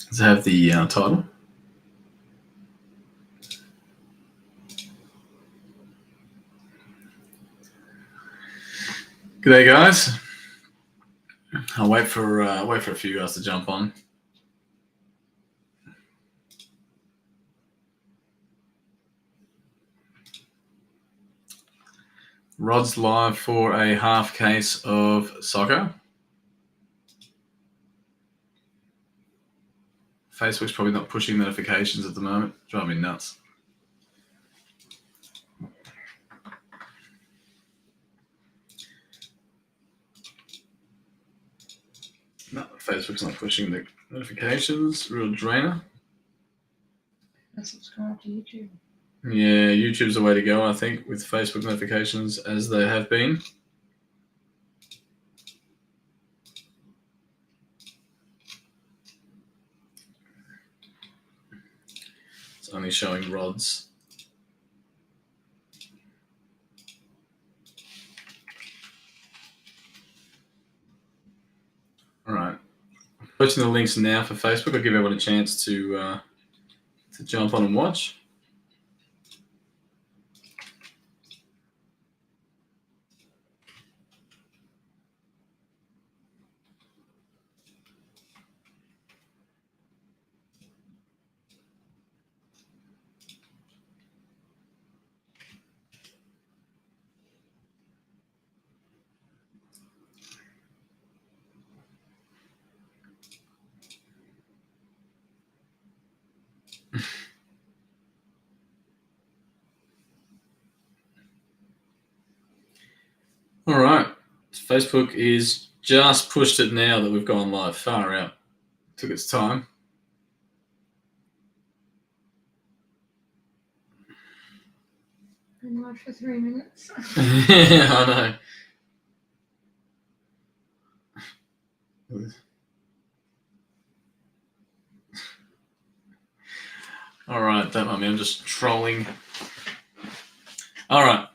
Does it have the title? G'day, guys. I'll wait for a few guys to jump on. Rod's live for a half case of soccer. Facebook's probably not pushing notifications at the moment. Drive me nuts. No, Facebook's not pushing the notifications. Real drainer. I subscribe to YouTube. Yeah, YouTube's the way to go, I think, with Facebook notifications as they have been. It's only showing Rod's. All right. Posting the links now for Facebook. I'll give everyone a chance to jump on and watch. All right. Facebook is just pushed it now that we've gone live. Far out. Took its time. Been live for 3 minutes. Yeah, I know. All right, don't mind me. I'm just trolling. All right.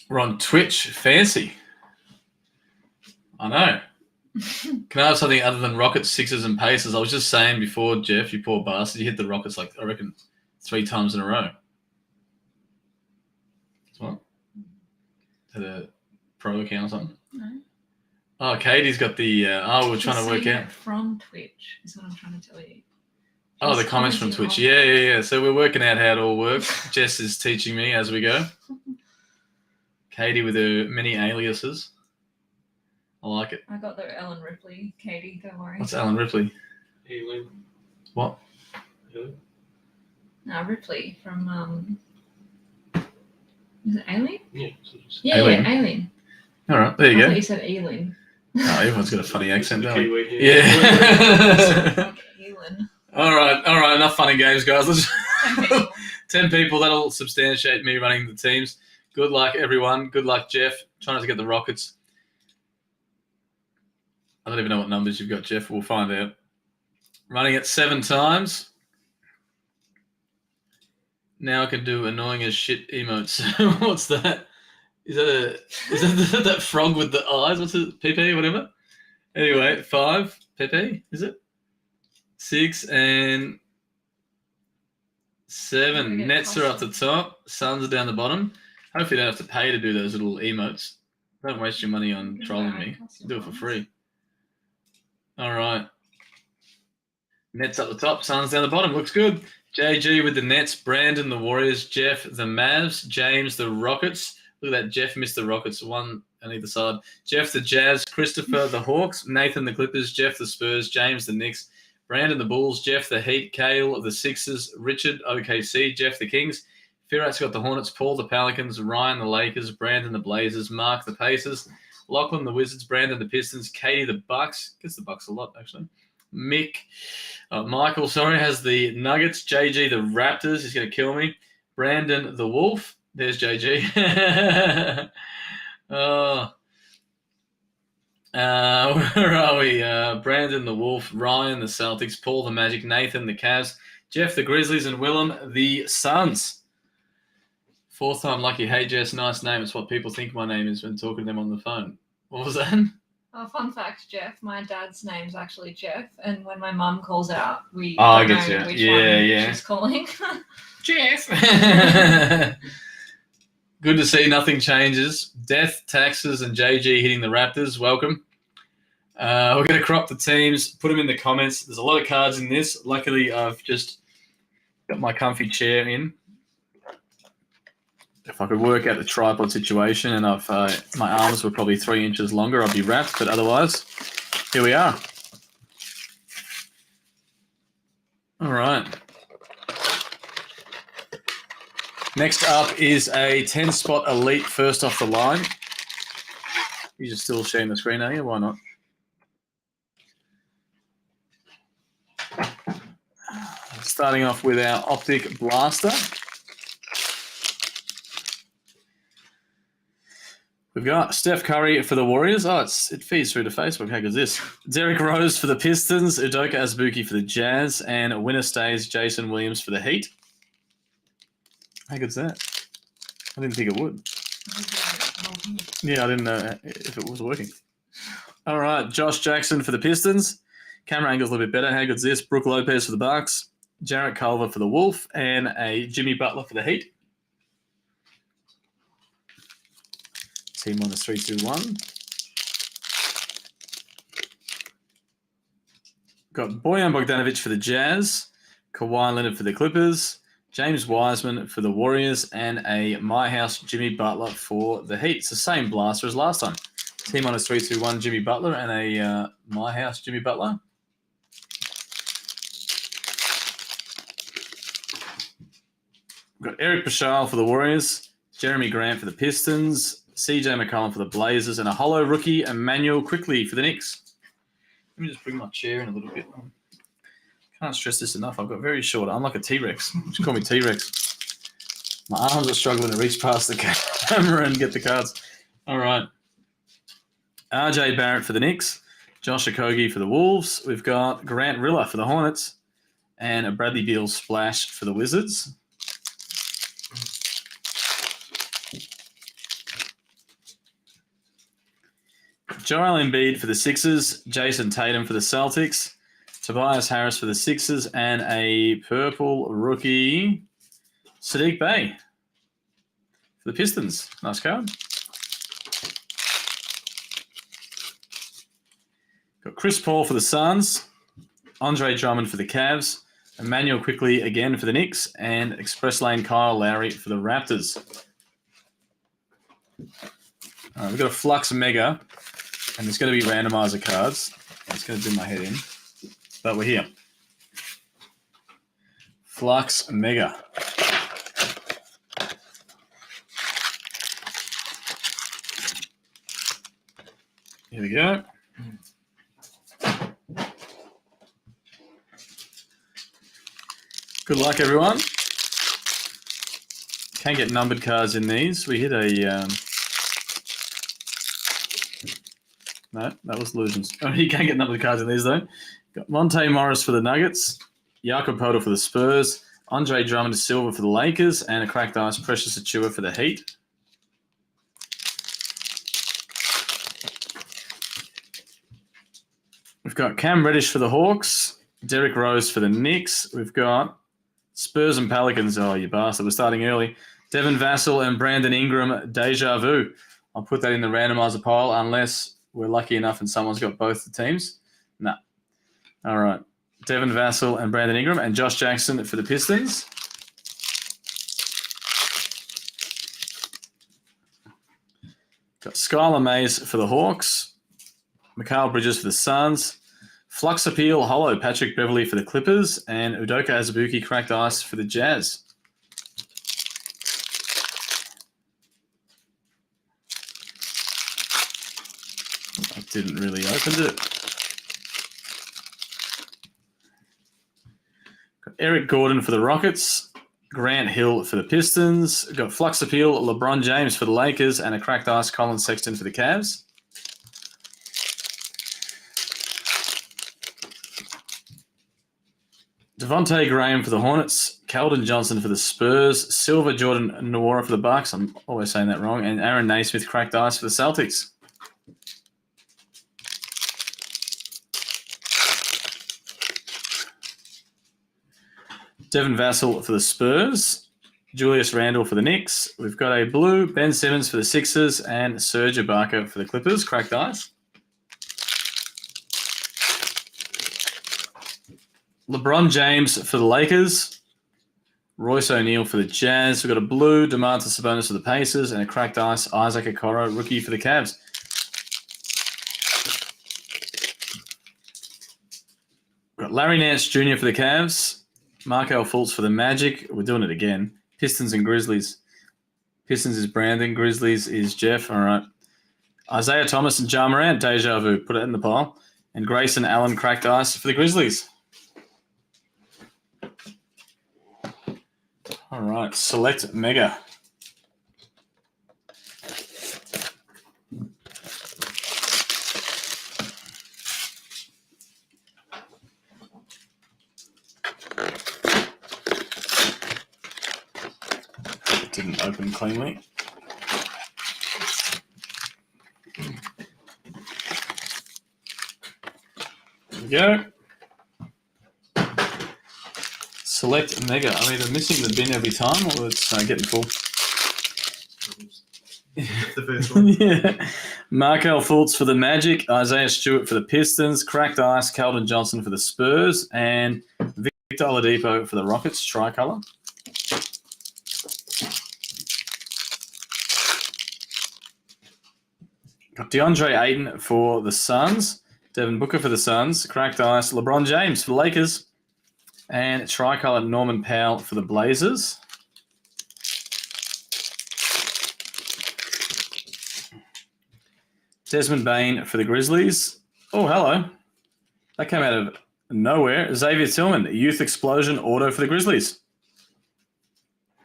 We're on Twitch. Fancy. I know. Can I have something other than rockets, sixes, and paces? I was just saying before, Jeff, you poor bastard, you hit the rockets like, I reckon, 3 times in a row. What? Had a pro account or something? No. Oh, Katie's got the... we're trying to work out. From Twitch is what I'm trying to tell you. Oh, the comments from Twitch. Yeah. So we're working out how it all works. Jess is teaching me as we go. Katie with her many aliases. I like it. I got the Ellen Ripley. Katie, don't worry. What's Ellen Ripley? Aileen. What? Aileen? No, Ripley from... Is it Aileen? Yeah. Yeah, Aileen. Aileen. All right, there you I go. thought you said Aileen. Oh, everyone's got a funny accent, don't they? Kiwi here. Yeah. Aileen. All right. Enough fun and games, guys. Let's 10 people. 10 people. That'll substantiate me running the teams. Good luck, everyone. Good luck, Jeff. Trying to get the Rockets. I don't even know what numbers you've got, Jeff. We'll find out. Running it 7 times. Now I can do annoying as shit emotes. What's that? Is that that frog with the eyes? What's it? PP, whatever. Anyway, 5. PP, is it? 6 and 7. Nets are up the top. Suns are down the bottom. Hopefully you don't have to pay to do those little emotes. Don't waste your money on trolling me. Do it for free. All right. Nets up the top. Suns down the bottom. Looks good. JG with the Nets. Brandon the Warriors. Jeff the Mavs. James the Rockets. Look at that. Jeff missed the Rockets. 1 on either side. Jeff the Jazz. Christopher the Hawks. Nathan the Clippers. Jeff the Spurs. James the Knicks. Brandon the Bulls. Jeff the Heat. Kale the Sixers. Richard OKC. Jeff the Kings. Firat's got the Hornets. Paul the Pelicans. Ryan the Lakers. Brandon the Blazers. Mark the Pacers. Lachlan the Wizards. Brandon the Pistons. Katie the Bucks. Gets the Bucks a lot, actually. Michael, has the Nuggets. JG the Raptors. He's going to kill me. Brandon the Wolf. There's JG. Where are we? Brandon the Wolf. Ryan the Celtics. Paul the Magic. Nathan the Cavs. Jeff the Grizzlies. And Willem the Suns. 4th time lucky. Hey, Jess, nice name. It's what people think my name is when talking to them on the phone. What was that? Oh, fun fact, Jeff. My dad's name's actually Jeff, and when my mum calls out, we Oh, I don't get know you. which Yeah, one yeah. she's calling. Jeff. Good to see nothing changes. Death, taxes, and JG hitting the Raptors. Welcome. We're going to crop the teams, put them in the comments. There's a lot of cards in this. Luckily, I've just got my comfy chair in. If I could work out the tripod situation and my arms were probably 3 inches longer, I'd be wrapped. But otherwise, here we are. All right. Next up is a 10-spot elite first off the line. You're just still sharing the screen, are you? Why not? Starting off with our Optic Blaster. We've got Steph Curry for the Warriors. Oh, it feeds through to Facebook. How good is this? Derrick Rose for the Pistons. Udoka Azubuike for the Jazz. And winner stays Jason Williams for the Heat. How good's that? I didn't think it would. Yeah, I didn't know if it was working. All right, Josh Jackson for the Pistons. Camera angle's a little bit better. How good's this? Brook Lopez for the Bucks. Jarrett Culver for the Wolf. And a Jimmy Butler for the Heat. T minus 3, 2, 1. Got Bojan Bogdanovic for the Jazz. Kawhi Leonard for the Clippers. James Wiseman for the Warriors. And a My House Jimmy Butler for the Heat. It's the same blaster as last time. T minus 3, 2, 1 Jimmy Butler and a My House Jimmy Butler. We've got Eric Paschal for the Warriors. Jeremy Grant for the Pistons. CJ McCollum for the Blazers, and a holo rookie, Emmanuel Quickly for the Knicks. Let me just bring my chair in a little bit. Can't stress this enough. I've got very short. I'm like a T-Rex. Just call me T-Rex. My arms are struggling to reach past the camera and get the cards. All right. RJ Barrett for the Knicks. Josh Okogie for the Wolves. We've got Grant Riller for the Hornets. And a Bradley Beal splash for the Wizards. Joel Embiid for the Sixers, Jason Tatum for the Celtics, Tobias Harris for the Sixers, and a purple rookie, Sadiq Bey for the Pistons. Nice card. Got Chris Paul for the Suns, Andre Drummond for the Cavs, Emmanuel Quickly again for the Knicks, and Express Lane Kyle Lowry for the Raptors. We've got a Flux Mega. And there's going to be randomizer cards. It's going to do my head in. But we're here. Flux Mega. Here we go. Good luck, everyone. Can't get numbered cards in these. We hit a... No, that was illusions. Oh, you can't get numbered cards in these, though. Got Monte Morris for the Nuggets, Jakob Poeltl for the Spurs, Andre Drummond Silver for the Lakers, and a cracked ice Precious Achiuwa for the Heat. We've got Cam Reddish for the Hawks, Derrick Rose for the Knicks. We've got Spurs and Pelicans. Oh, you bastard. We're starting early. Devin Vassell and Brandon Ingram, Deja Vu. I'll put that in the randomizer pile unless we're lucky enough and someone's got both the teams. No. All right. Devin Vassell and Brandon Ingram, and Josh Jackson for the Pistons. Got Skylar Mays for the Hawks, Mikal Bridges for the Suns, Flux Appeal Holo Patrick Beverley for the Clippers, and Udoka Azubuike Cracked Ice for the Jazz. I didn't really open it. Got Eric Gordon for the Rockets, Grant Hill for the Pistons. Got Flux Appeal LeBron James for the Lakers, and a Cracked Ice Colin Sexton for the Cavs. Devontae Graham for the Hornets, Keldon Johnson for the Spurs, Silver Jordan Nwora for the Bucks. I'm always saying that wrong. And Aaron Naismith Cracked Ice for the Celtics. Devin Vassell for the Spurs. Julius Randle for the Knicks. We've got a blue, Ben Simmons for the Sixers, and Serge Ibaka for the Clippers. Cracked ice. LeBron James for the Lakers. Royce O'Neal for the Jazz. We've got a blue, Domantas Sabonis for the Pacers, and a cracked ice, Isaac Okoro, rookie for the Cavs. We've got Larry Nance Jr. for the Cavs. Markel Fultz for the Magic. We're doing it again. Pistons and Grizzlies. Pistons is Brandon. Grizzlies is Jeff. All right. Isaiah Thomas and Ja Morant. Deja vu. Put it in the pile. And Grayson Allen cracked ice for the Grizzlies. All right. Select Mega. Didn't open cleanly. There we go. Select Mega. I'm either missing the bin every time or it's getting full. The first one. Yeah. Markel Fultz for the Magic. Isaiah Stewart for the Pistons. Cracked ice. Keldon Johnson for the Spurs. And Victor Oladipo for the Rockets. Tricolor. Got DeAndre Ayton for the Suns, Devin Booker for the Suns, cracked ice, LeBron James for the Lakers, and tricolor Norman Powell for the Blazers. Desmond Bane for the Grizzlies. Oh, hello. That came out of nowhere. Xavier Tillman, Youth Explosion auto for the Grizzlies.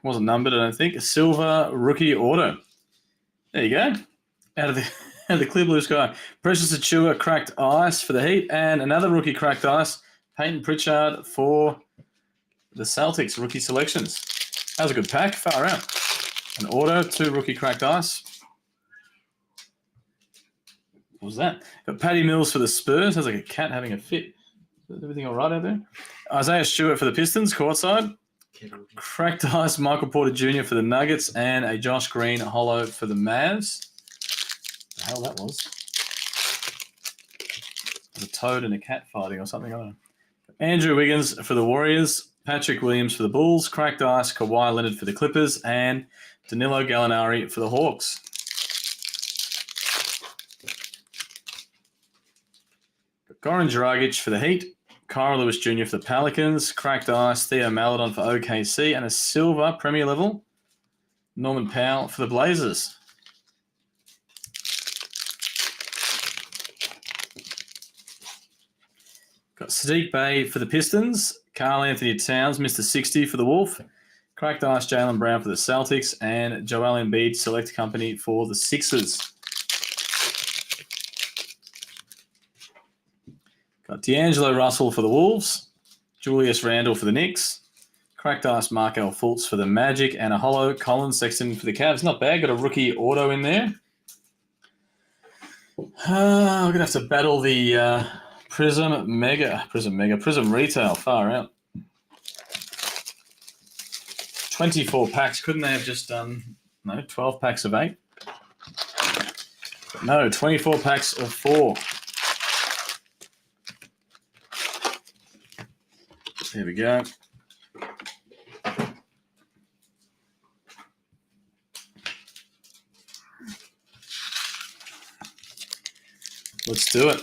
Wasn't numbered, I don't think. A silver rookie auto. There you go. Out of the clear blue sky. Precious Achiuwa cracked ice for the Heat, and another rookie cracked ice, Peyton Pritchard for the Celtics, rookie selections. That was a good pack, far out. An auto, 2 rookie cracked ice. What was that? Got Patty Mills for the Spurs. Sounds like a cat having a fit. Is everything all right out there? Isaiah Stewart for the Pistons, courtside. Cracked ice, Michael Porter Jr. for the Nuggets, and a Josh Green holo for the Mavs. The hell that was. A toad and a cat fighting or something, I don't know. Andrew Wiggins for the Warriors, Patrick Williams for the Bulls, cracked ice, Kawhi Leonard for the Clippers, and Danilo Gallinari for the Hawks. Goran Dragic for the Heat, Kyle Lewis Jr. for the Pelicans, cracked ice, Theo Maledon for OKC, and a silver Premier level, Norman Powell for the Blazers. Got Sadiq Bey for the Pistons, Karl Anthony Towns, Mr. 60 for the Wolf, cracked ice Jaylen Brown for the Celtics, and Joel Embiid Select Company for the Sixers. Got D'Angelo Russell for the Wolves, Julius Randle for the Knicks, cracked ice Markel Fultz for the Magic, and a holo Colin Sexton for the Cavs. Not bad. Got a rookie auto in there. We're going to have to battle the Prism Retail. Far out. 24 packs. Couldn't they have just done, 12 packs of 8? No, 24 packs of 4. There we go. Let's do it.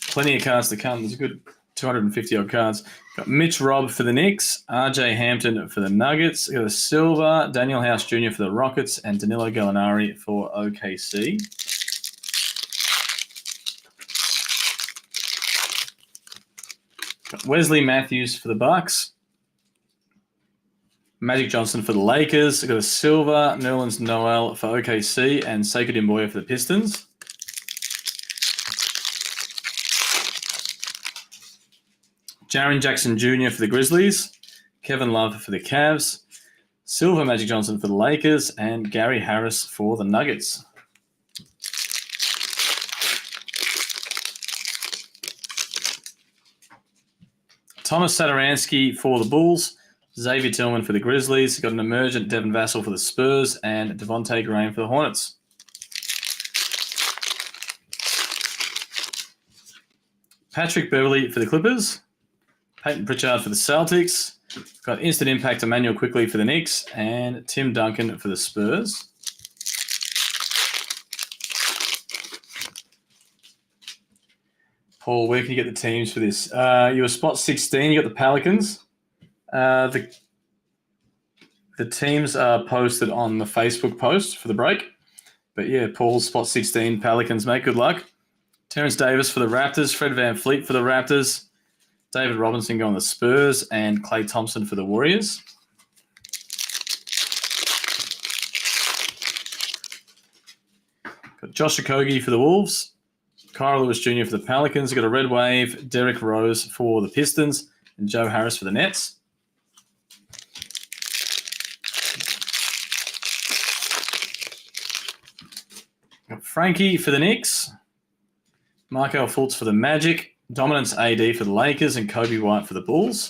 Plenty of cards to come. There's a good 250 odd cards. Got Mitch Robb for the Knicks, RJ Hampton for the Nuggets. Got a silver, Daniel House Jr. for the Rockets, and Danilo Gallinari for OKC. Got Wesley Matthews for the Bucks. Magic Johnson for the Lakers. Got a silver, Nerlens Noel for OKC, and Sekou Doumbouya for the Pistons. Jaren Jackson Jr. for the Grizzlies. Kevin Love for the Cavs. Silver Magic Johnson for the Lakers, and Gary Harris for the Nuggets. Thomas Satoransky for the Bulls. Xavier Tillman for the Grizzlies. Got an emergent Devin Vassell for the Spurs and Devontae Graham for the Hornets. Patrick Beverley for the Clippers. Peyton Pritchard for the Celtics. Got instant impact Emmanuel Quickley for the Knicks and Tim Duncan for the Spurs. Paul, where can you get the teams for this? You were spot 16. You got the Pelicans. The teams are posted on the Facebook post for the break. But yeah, Paul's spot 16, Pelicans, mate. Good luck. Terrence Davis for the Raptors. Fred VanVleet for the Raptors. David Robinson going the Spurs. And Klay Thompson for the Warriors. Got Josh Okogie for the Wolves. Kyle Lewis Jr. for the Pelicans. Got a red wave. Derrick Rose for the Pistons. And Joe Harris for the Nets. Got Frankie for the Knicks. Markel Fultz for the Magic. Dominance AD for the Lakers. And Kobe White for the Bulls.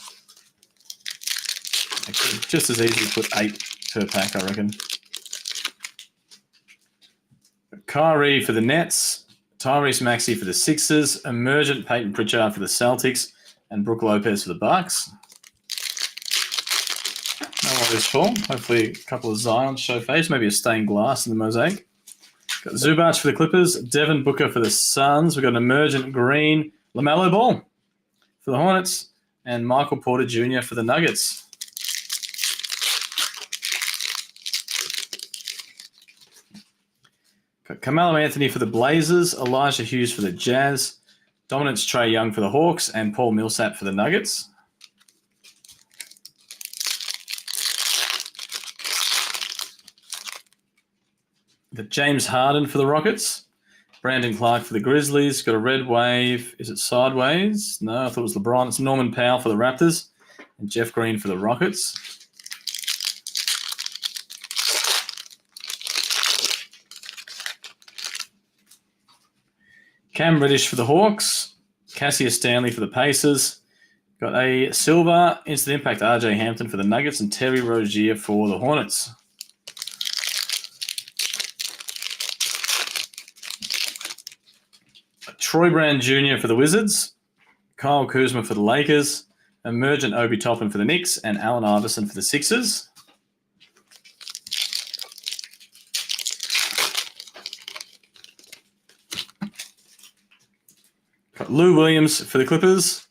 Just as easy to put 8 per pack, I reckon. Kyrie for the Nets. Tyrese Maxey for the Sixers. Emergent Peyton Pritchard for the Celtics. And Brook Lopez for the Bucks. No worries, Paul. Hopefully a couple of Zions show face. Maybe a stained glass in the Mosaic. Got Zubac for the Clippers. Devin Booker for the Suns. We've got an emergent green LaMelo Ball for the Hornets. And Michael Porter Jr. for the Nuggets. Got Carmelo Anthony for the Blazers. Elijah Hughes for the Jazz. Dominance Trae Young for the Hawks. And Paul Millsap for the Nuggets. Got James Harden for the Rockets. Brandon Clark for the Grizzlies. Got a red wave. Is it sideways? No, I thought it was LeBron. It's Norman Powell for the Raptors. And Jeff Green for the Rockets. Cam Reddish for the Hawks. Cassius Stanley for the Pacers. Got a silver instant impact RJ Hampton for the Nuggets and Terry Rozier for the Hornets. Troy Brown Jr. for the Wizards. Kyle Kuzma for the Lakers. Emergent Obi Toppin for the Knicks and Allen Iverson for the Sixers. Got Lou Williams for the Clippers.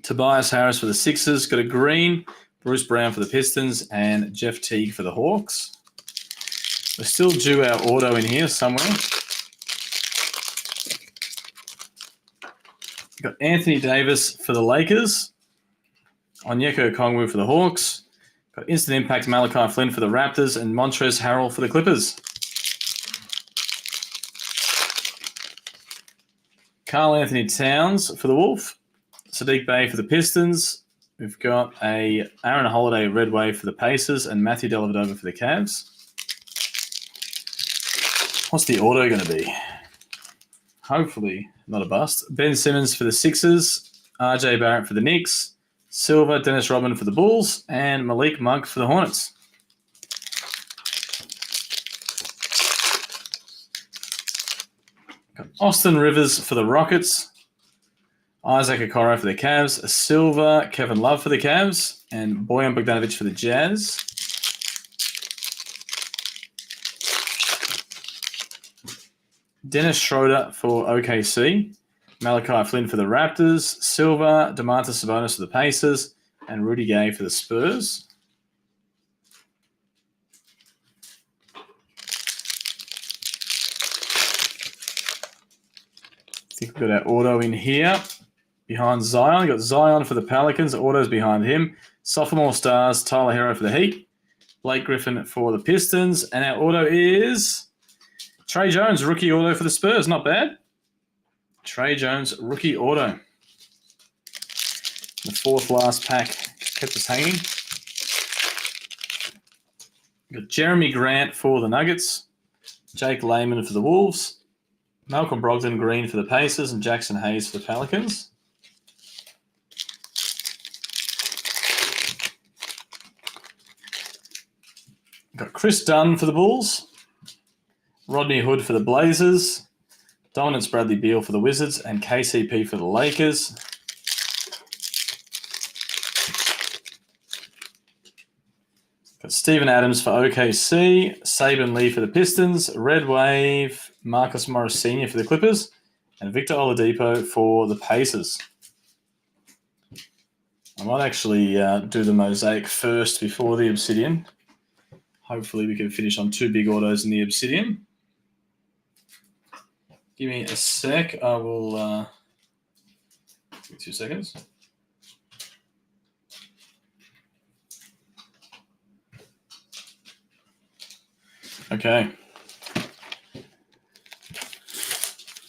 Tobias Harris for the Sixers. Got a green. Bruce Brown for the Pistons. And Jeff Teague for the Hawks. We're still due our auto in here somewhere. Got Anthony Davis for the Lakers. Onyeka Okongwu for the Hawks. Got instant impact Malachi Flynn for the Raptors. And Montrezl Harrell for the Clippers. Karl Anthony Towns for the Wolf. Sadiq Bey for the Pistons. We've got a Aaron Holiday red wave for the Pacers and Matthew Dellavedova for the Cavs. What's the auto going to be? Hopefully not a bust. Ben Simmons for the Sixers. RJ Barrett for the Knicks. Silver, Dennis Rodman for the Bulls. And Malik Monk for the Hornets. Got Austin Rivers for the Rockets. Isaac Okoro for the Cavs. A silver, Kevin Love for the Cavs. And Bojan Bogdanovic for the Jazz. Dennis Schroeder for OKC. Malachi Flynn for the Raptors. Silver, DeMarcus Sabonis for the Pacers. And Rudy Gay for the Spurs. I think we've got our auto in here. Behind Zion. We've got Zion for the Pelicans. The auto's behind him. Sophomore stars, Tyler Hero for the Heat. Blake Griffin for the Pistons. And our auto is Trey Jones, rookie auto for the Spurs. Not bad. Trey Jones, rookie auto. The fourth last pack kept us hanging. We've got Jeremy Grant for the Nuggets. Jake Layman for the Wolves. Malcolm Brogdon green for the Pacers and Jackson Hayes for the Pelicans. Got Chris Dunn for the Bulls. Rodney Hood for the Blazers. Dominance Bradley Beal for the Wizards. And KCP for the Lakers. Got Steven Adams for OKC. Saban Lee for the Pistons. Red Wave. Marcus Morris Sr. for the Clippers. And Victor Oladipo for the Pacers. I might actually do the Mosaic first before the Obsidian. Hopefully we can finish on 2 big autos in the Obsidian. Give me a sec. I will... 2 seconds. Okay.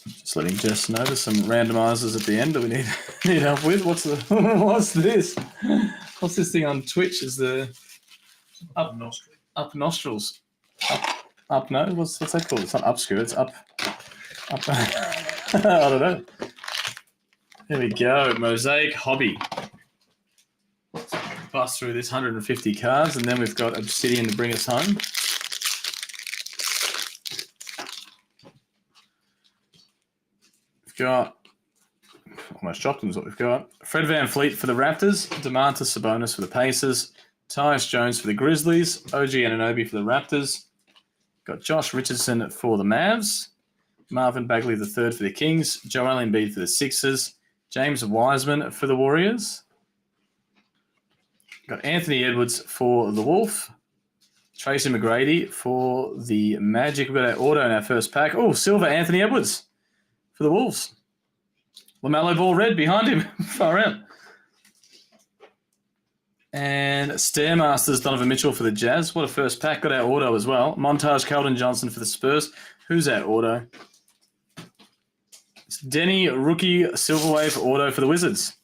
Just letting Jess know there's some randomizers at the end that we need help with. What's this? What's this thing on Twitch? Is the up nostrils? Up no? What's that called? It's not upscrew. It's up. I don't know. Here we go. Mosaic Hobby. Bust through this 150 cards, and then we've got Obsidian to bring us home. Got almost dropped them is what we've got. Fred VanVleet for the Raptors, Domantas Sabonis for the Pacers, Tyus Jones for the Grizzlies, OG Anunoby for the Raptors. Got Josh Richardson for the Mavs, Marvin Bagley III for the Kings, Joel Embiid for the Sixers, James Wiseman for the Warriors. Got Anthony Edwards for the Wolf, Tracy McGrady for the Magic. We've got our auto in our first pack. Oh, silver Anthony Edwards for the Wolves. LaMelo Ball red behind him. Far out. And Stairmasters Donovan Mitchell for the Jazz. What a first pack. Got our auto as well. Montage Keldon Johnson for the Spurs. Who's our auto? It's Denny Rookie Silver Wave auto for the Wizards.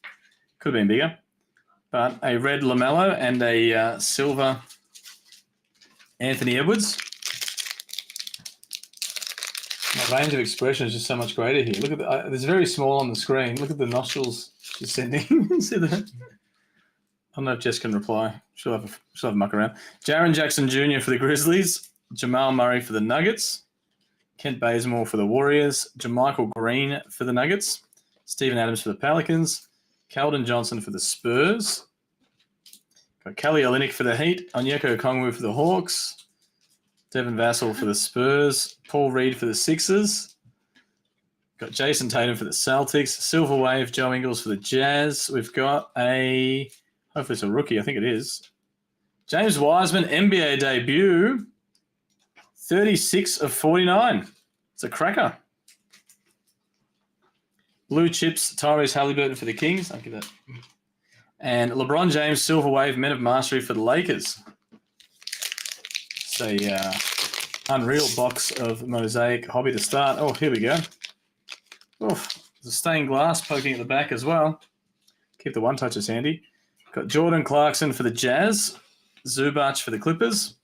Could have been bigger. But a red LaMelo and a silver Anthony Edwards. My range of expression is just so much greater here. Look at the, it's very small on the screen. Look at the nostrils she's sending. See that? I don't know if Jess can reply. She'll have a muck around. Jaren Jackson Jr. for the Grizzlies. Jamal Murray for the Nuggets. Kent Bazemore for the Warriors. JaMychal Green for the Nuggets. Steven Adams for the Pelicans. Keldon Johnson for the Spurs. Got Kelly Olynyk for the Heat. Onyeka Okongwu for the Hawks. Devin Vassell for the Spurs. Paul Reed for the Sixers. Got Jason Tatum for the Celtics. Silver Wave, Joe Ingles for the Jazz. We've got a, hopefully it's a rookie, I think it is. James Wiseman, NBA debut. 36 of 49. It's a cracker. Blue Chips, Tyrese Halliburton for the Kings. I'll give that. And LeBron James, Silver Wave, Men of Mastery for the Lakers. It's a unreal box of Mosaic Hobby to start. Oh, here we go. Oof, there's a stained glass poking at the back as well. Keep the one-touches handy. Got Jordan Clarkson for the Jazz. Zubac for the Clippers.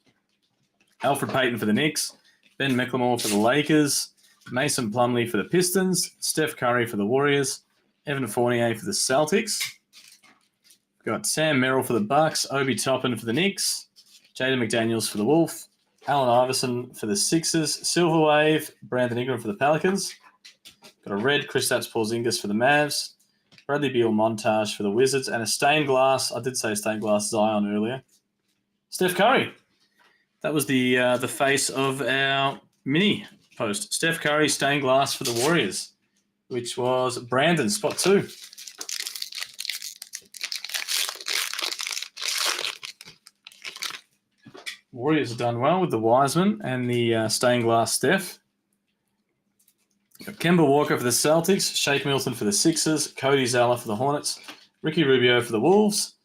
Alfred Payton for the Knicks. Ben McLemore for the Lakers. Mason Plumlee for the Pistons. Steph Curry for the Warriors. Evan Fournier for the Celtics. Got Sam Merrill for the Bucks. Obi Toppin for the Knicks. Jaden McDaniels for the Wolf. Allen Iverson for the Sixers. Silver Wave, Brandon Ingram for the Pelicans. Got a red Kristaps Porzingis for the Mavs. Bradley Beal Montage for the Wizards. And a stained glass, I did say stained glass Zion earlier. Steph Curry. That was the face of our mini post. Steph Curry, stained glass for the Warriors, which was Brandon, spot 2. Warriors have done well with the Wiseman and the stained glass Steph. Got Kemba Walker for the Celtics, Shake Milton for the Sixers, Cody Zeller for the Hornets, Ricky Rubio for the Wolves,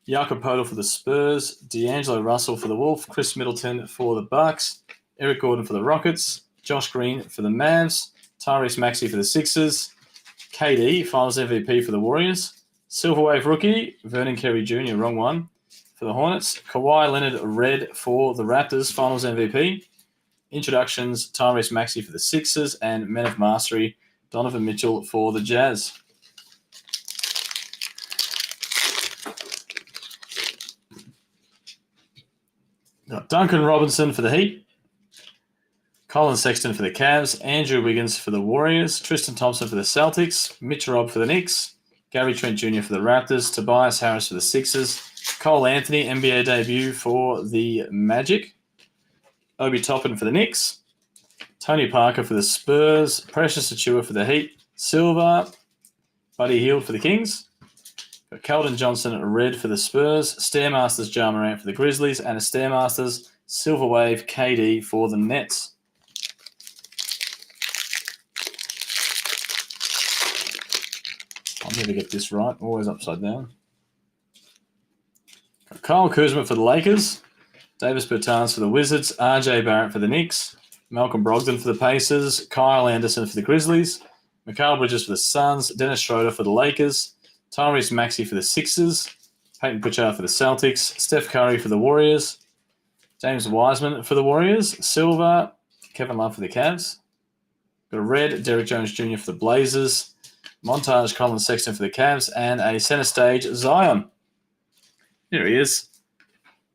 Jakob Poeltl for the Spurs, D'Angelo Russell for the Wolf, Chris Middleton for the Bucks, Eric Gordon for the Rockets, Josh Green for the Mavs, Tyrese Maxey for the Sixers, KD, Finals MVP for the Warriors, Silver Wave rookie, Vernon Carey Jr., wrong one, for the Hornets. Kawhi Leonard, red for the Raptors, Finals MVP. Introductions, Tyrese Maxey for the Sixers, and Men of Mastery, Donovan Mitchell for the Jazz. Got Duncan Robinson for the Heat. Colin Sexton for the Cavs. Andrew Wiggins for the Warriors. Tristan Thompson for the Celtics. Mitch Robb for the Knicks. Gary Trent Jr. for the Raptors. Tobias Harris for the Sixers. Cole Anthony, NBA debut for the Magic. Obi Toppin for the Knicks. Tony Parker for the Spurs. Precious Achiuwa for the Heat. Silver. Buddy Hield for the Kings. Got Keldon Johnson red for the Spurs. Stairmasters Ja Morant for the Grizzlies. And a Stairmasters Silver Wave KD for the Nets. I'll never get this right. Always upside down. Got Kyle Kuzma for the Lakers. Davis Bertans for the Wizards. RJ Barrett for the Knicks. Malcolm Brogdon for the Pacers. Kyle Anderson for the Grizzlies. Mikal Bridges for the Suns. Dennis Schroeder for the Lakers. Tyrese Maxey for the Sixers. Peyton Pritchard for the Celtics. Steph Curry for the Warriors. James Wiseman for the Warriors. Silver, Kevin Love for the Cavs. Got a red, Derrick Jones Jr. for the Blazers. Montage, Colin Sexton for the Cavs. And a center stage, Zion. Here he is.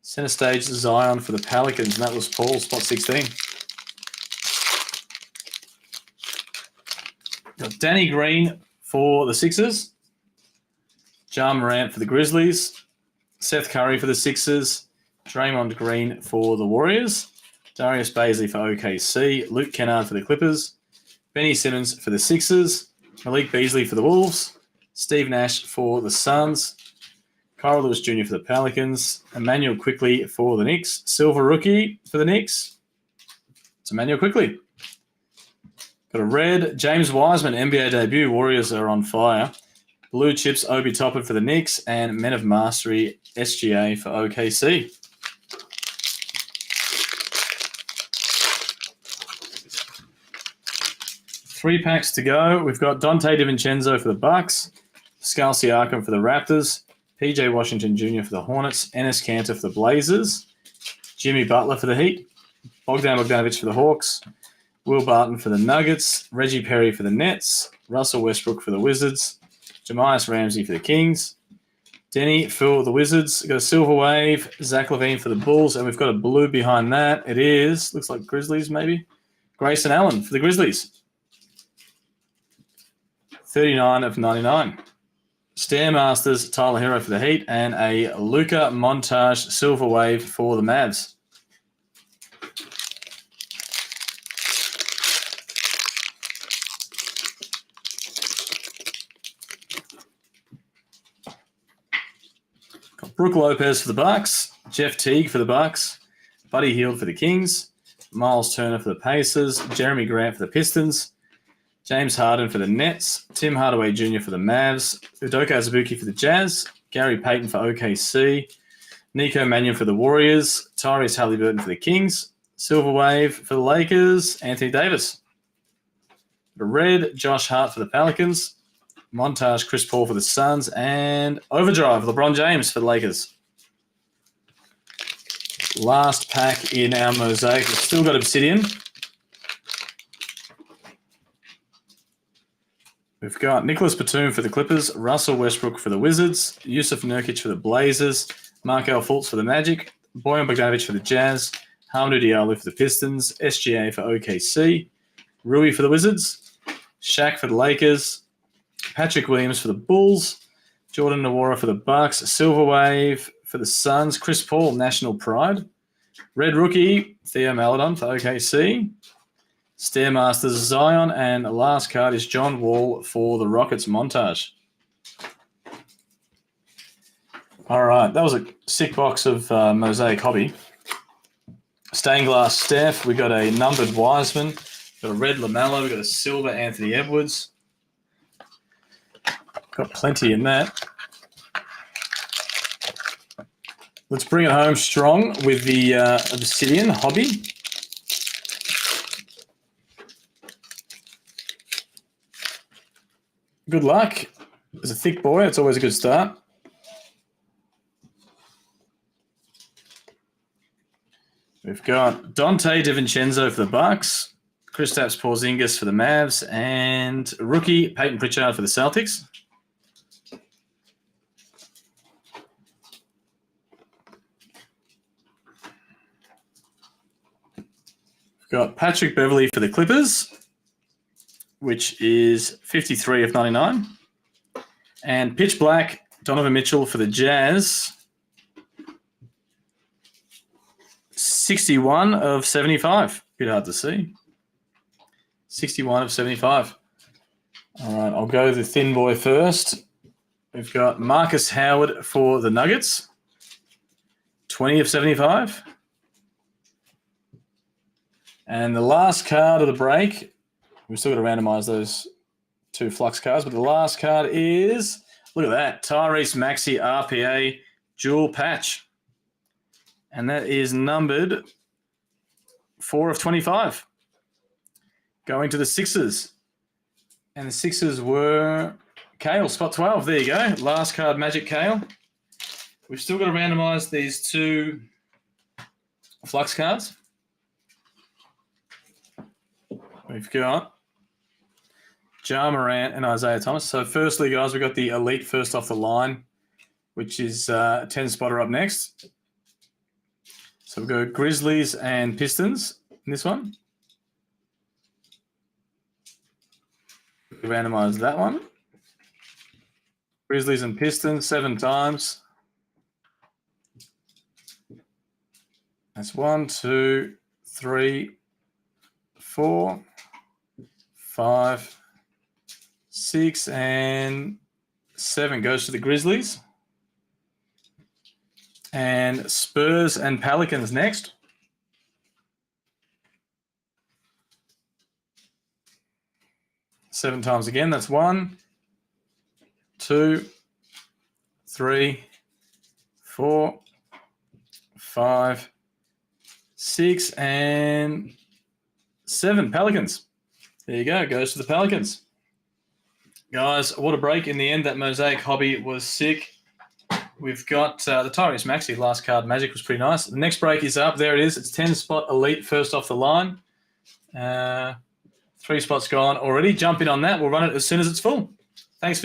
Center stage, Zion for the Pelicans. And that was Paul, spot 16. Got Danny Green for the Sixers. Ja Morant for the Grizzlies. Seth Curry for the Sixers. Draymond Green for the Warriors. Darius Baisley for OKC. Luke Kennard for the Clippers. Benny Simmons for the Sixers. Malik Beasley for the Wolves. Steve Nash for the Suns. Kyle Lewis Jr. for the Pelicans. Emmanuel Quickley for the Knicks. Silver rookie for the Knicks. It's Emmanuel Quickley. Got a red, James Wiseman, NBA debut. Warriors are on fire. Blue chips, Obi Toppin for the Knicks. And Men of Mastery, SGA for OKC. Three packs to go. We've got Dante DiVincenzo for the Bucks. Pascal Siakam for the Raptors. PJ Washington Jr. for the Hornets. Enes Kanter for the Blazers. Jimmy Butler for the Heat. Bogdan Bogdanovic for the Hawks. Will Barton for the Nuggets. Reggie Perry for the Nets. Russell Westbrook for the Wizards. Jamias Ramsey for the Kings. Denny for the Wizards. We've got a Silver Wave. Zach LaVine for the Bulls. And we've got a blue behind that. It is, looks like Grizzlies maybe. Grayson Allen for the Grizzlies. 39 of 99. Stairmasters, Tyler Hero for the Heat, and a Luka Montage Silver Wave for the Mavs. Got Brook Lopez for the Bucks, Jeff Teague for the Bucks, Buddy Hield for the Kings, Miles Turner for the Pacers, Jeremy Grant for the Pistons, James Harden for the Nets, Tim Hardaway Jr. for the Mavs, Udoka Azubuike for the Jazz, Gary Payton for OKC, Nico Mannion for the Warriors, Tyrese Halliburton for the Kings, Silver Wave for the Lakers, Anthony Davis. The red, Josh Hart for the Pelicans, Montage Chris Paul for the Suns, and Overdrive LeBron James for the Lakers. Last pack in our Mosaic. We've still got Obsidian. We've got Nicholas Batum for the Clippers, Russell Westbrook for the Wizards, Yusuf Nurkic for the Blazers, Markel Fultz for the Magic, Bojan Bogdanovic for the Jazz, Hamidou Diallo for the Pistons, SGA for OKC, Rui for the Wizards, Shaq for the Lakers, Patrick Williams for the Bulls, Jordan Nwora for the Bucks, Silver Wave for the Suns, Chris Paul, National Pride, red rookie, Theo Maledon for OKC, Stairmasters Zion, and the last card is John Wall for the Rockets Montage. All right, that was a sick box of Mosaic Hobby. Stained glass Steph, we got a numbered Wiseman, got a red LaMelo, we got a silver Anthony Edwards. Got plenty in that. Let's bring it home strong with the Obsidian Hobby. Good luck. It's a thick boy. It's always a good start. We've got Dante DiVincenzo for the Bucks, Kristaps Porzingis for the Mavs, and rookie Peyton Pritchard for the Celtics. got Patrick Beverley for the Clippers, which is 53 of 99. And Pitch Black, Donovan Mitchell for the Jazz, 61 of 75. Bit hard to see. 61 of 75. All right, I'll go the thin boy first. We've got Marcus Howard for the Nuggets, 20 of 75. And the last card of the break, we've still got to randomize those 2 flux cards, but the last card is, look at that, Tyrese Maxey RPA dual patch. And that is numbered 4 of 25. Going to the Sixers. And the Sixers were Kale, spot 12. There you go. Last card, Magic Kale. We've still got to randomize these 2 flux cards. We've got Ja Morant and Isaiah Thomas. So firstly, guys, we've got the Elite first off the line, which is 10-spotter up next. So we've got Grizzlies and Pistons in this one. Randomize that one. Grizzlies and Pistons 7 times. That's 1, 2, 3, 4, 5, 6, and 7 goes to the Grizzlies. And Spurs and Pelicans next. Seven times again. That's 1, 2, 3, 4, 5, 6, and 7. Pelicans. There you go. Goes to the Pelicans. Guys, what a break in the end. That Mosaic hobby was sick. We've got the Tyrese Maxey last card. Magic was pretty nice. The next break is up. There it is. It's 10-spot Elite first off the line. 3 spots gone already. Jump in on that. We'll run it as soon as it's full.